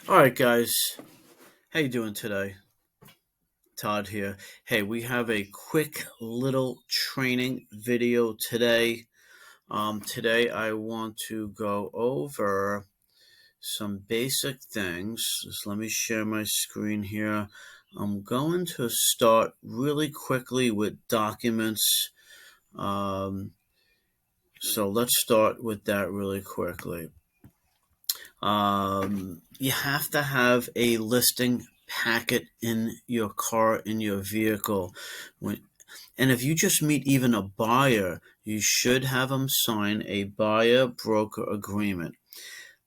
All right, guys. How you doing today? Todd here. Hey, we have a quick little training video today. Today I want to go over some basic things. Just let me share my screen here. I'm going to start really quickly with documents. Um, so let's start with that really quickly. You have to have a listing packet in your car, in your vehicle. And if you just meet even a buyer, you should have them sign a buyer broker agreement.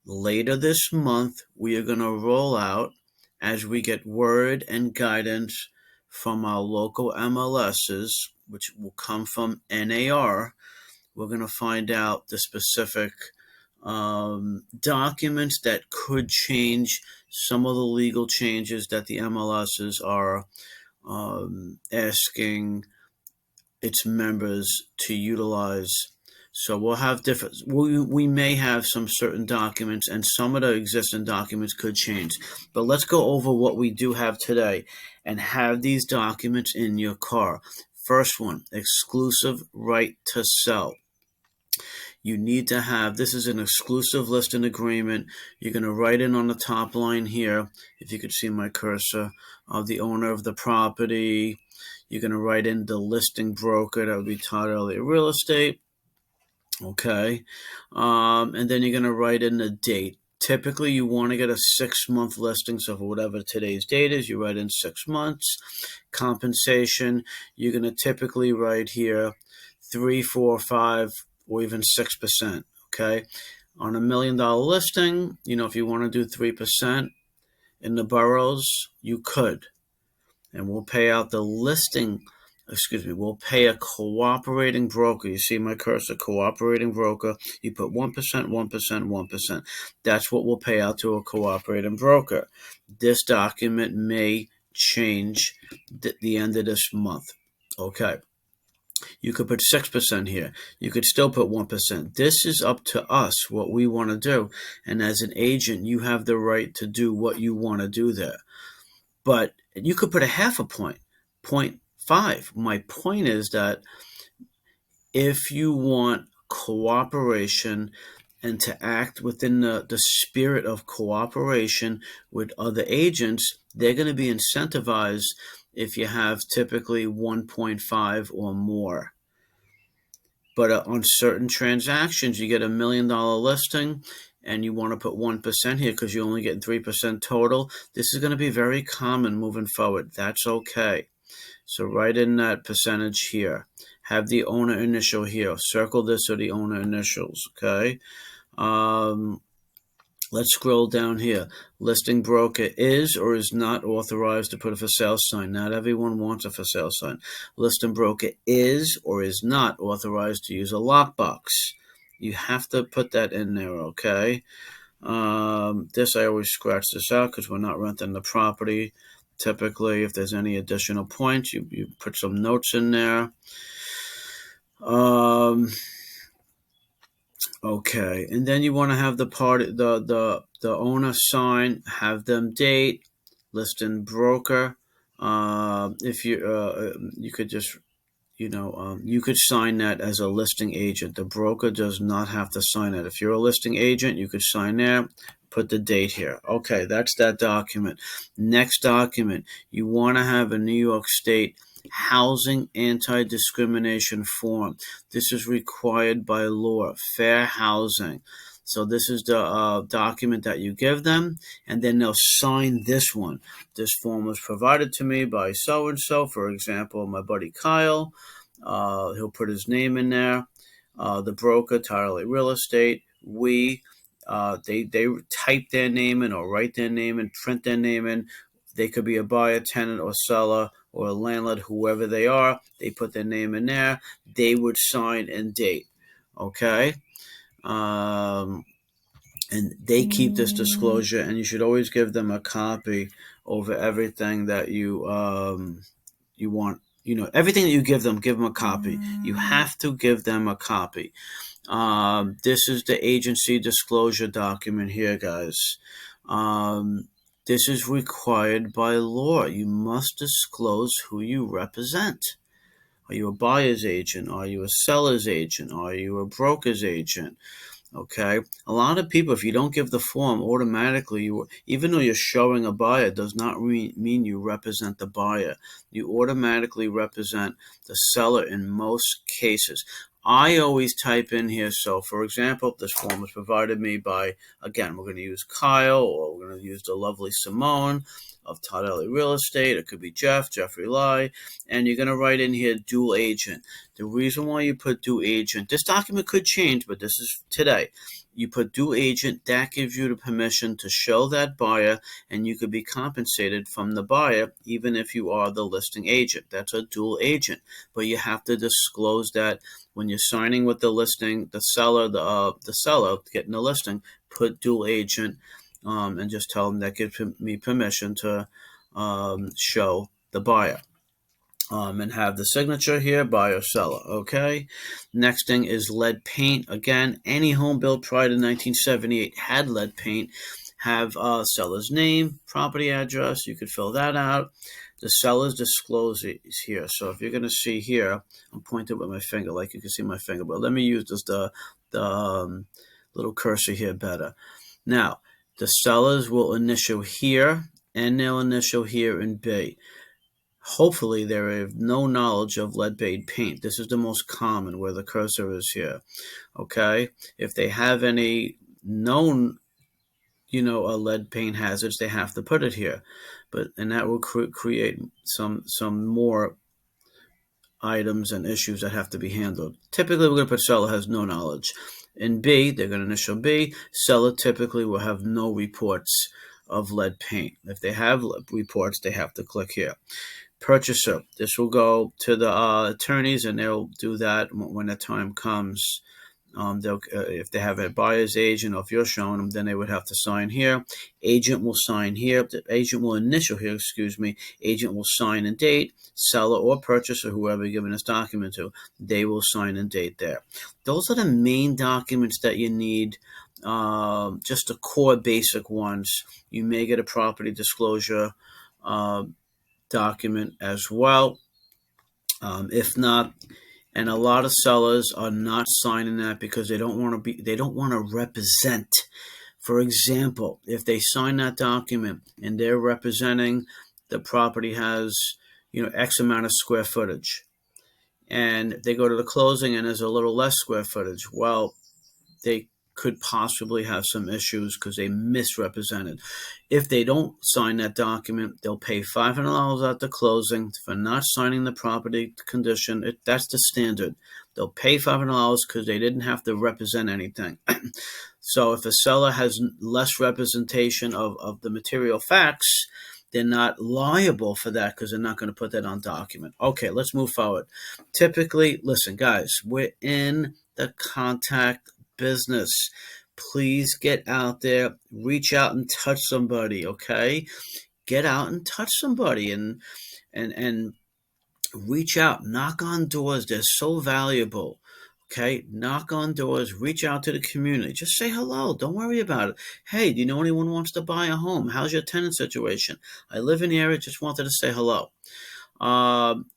Later this month, we are going to roll out, as we get word and guidance from our local MLSs, which will come from NAR. We're going to find out the specific documents that could change some of the legal changes that the MLSs are asking its members to utilize. So we'll have different. We may have some certain documents, and some of the existing documents could change. But let's go over what we do have today, and have these documents in your car. First one: exclusive right to sell. You need to have, this is an exclusive listing agreement. You're going to write in on the top line here, if you could see my cursor, of the owner of the property. You're going to write in the listing broker, that would be Todd Elliott Real Estate. Okay. And then you're going to write in the date. Typically, you want to get a 6-month listing. So for whatever today's date is, you write in 6 months. Compensation, you're going to typically write here 3, 4, 5, or even 6%. Okay. On $1 million listing, if you want to do 3% in the boroughs, you could. And we'll pay out the listing. We'll pay a cooperating broker. You see my cursor, cooperating broker. You put 1%, 1%, 1%. That's what we'll pay out to a cooperating broker. This document may change at the end of this month. Okay. You could put 6% here. You could still put 1%. This is up to us, what we want to do. And as an agent, you have the right to do what you want to do there. But you could put a half a point, 0.5. My point is that if you want cooperation and to act within the spirit of cooperation with other agents, they're going to be incentivized if you have typically 1.5 or more. But on certain transactions, you get $1 million listing and you want to put 1% here because you're only getting 3% total. This is going to be very common moving forward. That's okay. So write in that percentage here. Have the owner initial here. Circle this or the owner initials, okay? Let's scroll down here. Listing broker is or is not authorized to put a for sale sign. Not everyone wants a for sale sign. Listing broker is or is not authorized to use a lockbox. You have to put that in there, okay? This, I always scratch this out because we're not renting the property. Typically, if there's any additional points, you put some notes in there. Okay, and then you want to have the owner sign, have them date, listing broker. If you could just you could sign that as a listing agent. The broker does not have to sign it. If you're a listing agent, you could sign there, put the date here. Okay, that's that document. Next document, you want to have a New York State housing anti-discrimination form. This is required by law, fair housing. So this is the document that you give them, and then they'll sign this one. This form was provided to me by so-and-so, for example, my buddy Kyle. He'll put his name in there. The broker, Todd Elliott Real Estate. They type their name in or write their name in, print their name in. They could be a buyer, tenant, or seller, or a landlord, whoever they are. They put their name in there. They would sign and date. Okay? And they keep this disclosure, and you should always give them a copy over everything that you want. Everything that you give them a copy. You have to give them a copy. This is the agency disclosure document here, guys. This is required by law. You must disclose who you represent. Are you a buyer's agent? Are you a seller's agent? Are you a broker's agent? Okay. A lot of people, if you don't give the form, automatically, even though you're showing a buyer, does not mean you represent the buyer. You automatically represent the seller in most cases. I always type in here. So, for example, this form was provided me by, again, we're going to use Kyle, or we're going to use the lovely Simone of Tardelli Real Estate. It could be Jeffrey Lai, and you're going to write in here dual agent. The reason why you put dual agent, this document could change, but this is today. You put dual agent, that gives you the permission to show that buyer, and you could be compensated from the buyer even if you are the listing agent. That's a dual agent, but you have to disclose that when you're signing with the listing, the seller getting the listing, put dual agent, and just tell them that gives me permission to show the buyer. And have the signature here, buyer, seller, okay? Next thing is lead paint. Again, any home built prior to 1978 had lead paint. Have seller's name, property address. You could fill that out. The seller's disclosure is here. So if you're going to see here, I'm pointing with my finger like you can see my finger, but let me use this the little cursor here better. Now, the sellers will initial here, and they'll initial here in B. Hopefully, they have no knowledge of lead-based paint. This is the most common where the cursor is here. Okay? If they have any known, lead paint hazards, they have to put it here. And that will create some more items and issues that have to be handled. Typically, we're going to put seller has no knowledge. In B, they're going to initial B. Seller typically will have no reports of lead paint. If they have reports, they have to click here. Purchaser, this will go to the attorneys, and they'll do that when the time comes. If they have a buyer's agent, or if you're showing them, then they would have to sign here. Agent will sign here. The agent will initial here, Agent will sign and date. Seller or purchaser, whoever you're giving this document to, they will sign and date there. Those are the main documents that you need. Just the core basic ones. You may get a property disclosure document as well. If not, and a lot of sellers are not signing that because they don't want to represent. For example, if they sign that document and they're representing the property has, X amount of square footage, and they go to the closing and there's a little less square footage, well, they could possibly have some issues because they misrepresented. If they don't sign that document, they'll pay $500 at the closing for not signing the property condition. That's the standard. They'll pay $500 because they didn't have to represent anything. So if a seller has less representation of the material facts, they're not liable for that because they're not going to put that on document. Okay, let's move forward. Typically, listen, guys, we're in the contact business. Please get out there, reach out and touch somebody, okay? Get out and touch somebody and reach out, knock on doors. They're so valuable. Okay, knock on doors, reach out to the community. Just say hello. Don't worry about it. Hey, do you know anyone who wants to buy a home? How's your tenant situation? I live in the area, just wanted to say hello.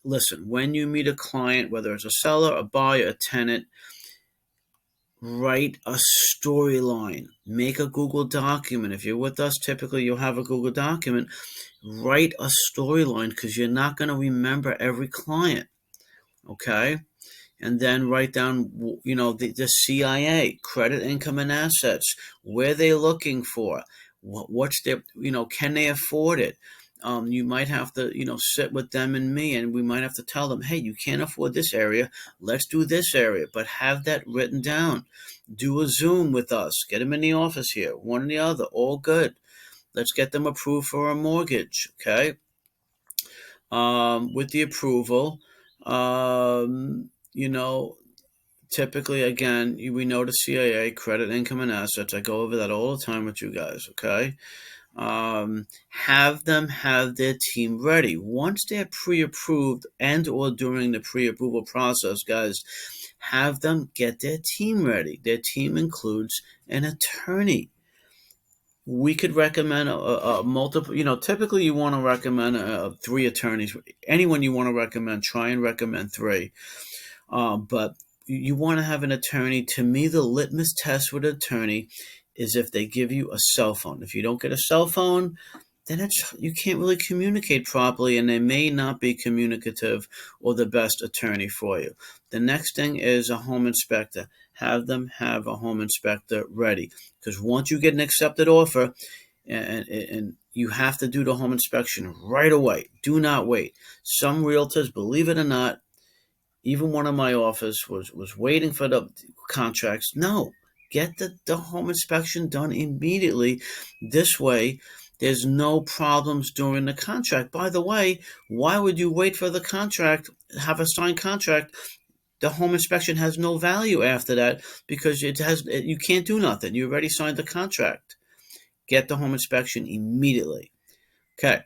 Listen, when you meet a client, whether it's a seller, a buyer, a tenant, write a storyline. Make a Google document. If you're with us, typically you'll have a Google document. Write a storyline because you're not going to remember every client. Okay? And then write down, the CIA, credit, income, and assets. Where they're looking for. What's their, can they afford it? You might have to, sit with them and me, and we might have to tell them, hey, you can't afford this area. Let's do this area, but have that written down. Do a Zoom with us. Get them in the office here, one or the other, all good. Let's get them approved for a mortgage, okay? With the approval, typically, again, we know the CIA, credit, income, and assets. I go over that all the time with you guys, okay? Have them have their team ready. Once they're pre-approved and or during the pre-approval process, guys, have them get their team ready. Their team includes an attorney. we could recommend a multiple. Typically you want to recommend 3 attorneys. Anyone you want to recommend, try and recommend 3. But you want to have an attorney. To me, the litmus test with an attorney is if they give you a cell phone. If you don't get a cell phone, then you can't really communicate properly, and they may not be communicative or the best attorney for you. The next thing is a home inspector. Have them have a home inspector ready, because once you get an accepted offer, and you have to do the home inspection right away. Do not wait. Some realtors, believe it or not, even one in my office was waiting for the contracts. No, get the home inspection done immediately. This way, there's no problems during the contract. By the way, why would you wait for the contract, have a signed contract? The home inspection has no value after that, because you can't do nothing. You already signed the contract. Get the home inspection immediately. Okay.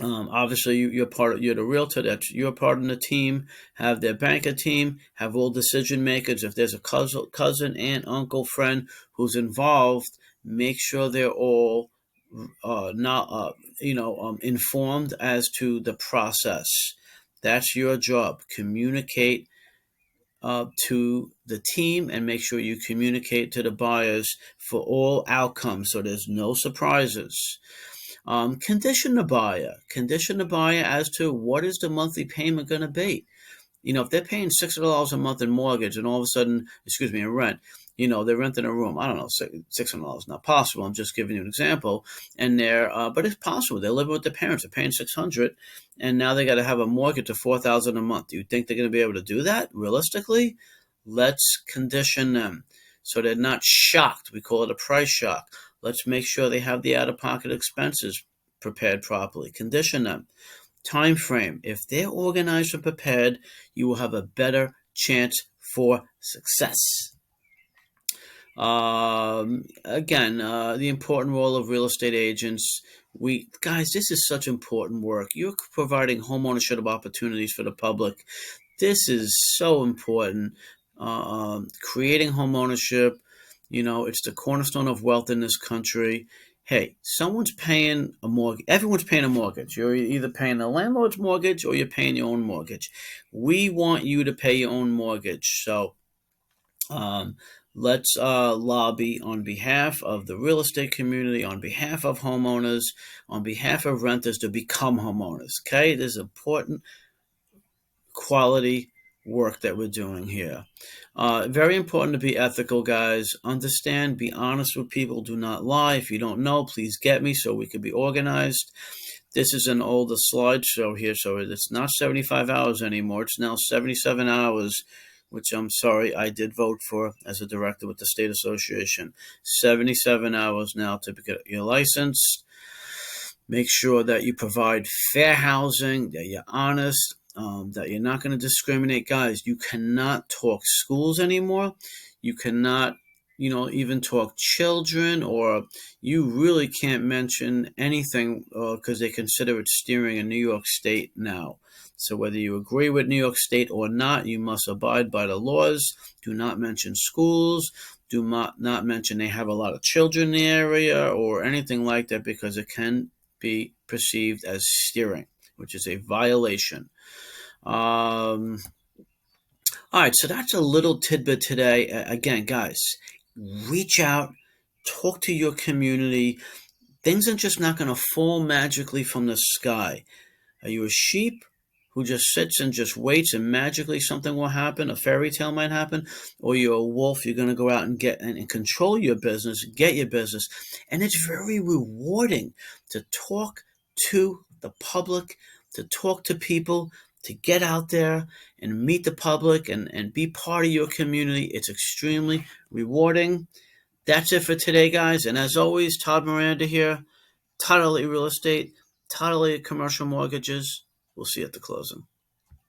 Obviously, you're the realtor. You're part of the team. Have their banker team. Have all decision makers. If there's a cousin, aunt, uncle, friend who's involved, make sure they're all not informed as to the process. That's your job. Communicate to the team, and make sure you communicate to the buyers for all outcomes, so there's no surprises. Condition the buyer. Condition the buyer as to what is the monthly payment going to be. If they're paying $600 a month in mortgage, and all of a sudden, in rent, they're renting a room. I don't know, $600 not possible. I'm just giving you an example. And but it's possible. They're living with their parents. They're paying $600, and now they got to have a mortgage of $4,000 a month. Do you think they're going to be able to do that realistically? Let's condition them so they're not shocked. We call it a price shock. Let's make sure they have the out-of-pocket expenses prepared properly. Condition them. Time frame. If they're organized and prepared, you will have a better chance for success. Again, the important role of real estate agents. Guys, this is such important work. You're providing homeownership opportunities for the public. This is so important. Creating homeownership, it's the cornerstone of wealth in this country. Hey, someone's paying a mortgage. Everyone's paying a mortgage. You're either paying the landlord's mortgage or you're paying your own mortgage. We want you to pay your own mortgage. So let's lobby on behalf of the real estate community, on behalf of homeowners, on behalf of renters to become homeowners. Okay, this is important quality work that we're doing here. Very important to be ethical, guys. Understand, be honest with people. Do not lie. If you don't know, please get me so we can be organized. This is an older slideshow here, so it's not 75 hours anymore. It's now 77 hours, which I'm sorry, I did vote for as a director with the State Association. 77 hours now to get your license. Make sure that you provide fair housing, that you're honest, that you're not going to discriminate. Guys, you cannot talk schools anymore. You cannot, even talk children, or you really can't mention anything because they consider it steering in New York State now. So whether you agree with New York State or not, you must abide by the laws. Do not mention schools. Do not mention they have a lot of children in the area or anything like that, because it can be perceived as steering, which is a violation. All right, so that's a little tidbit today. Again, guys, reach out, talk to your community. Things are just not going to fall magically from the sky. Are you a sheep who just sits and just waits and magically something will happen, a fairy tale might happen? Or you're a wolf, you're going to go out and get and control your business, get your business. And it's very rewarding to talk to the public, to talk to people, to get out there and meet the public and be part of your community. It's extremely rewarding. That's it for today, guys. And as always, Todd Miranda here, Todd Elliott Real Estate, Todd Elliott Commercial Mortgages. We'll see you at the closing.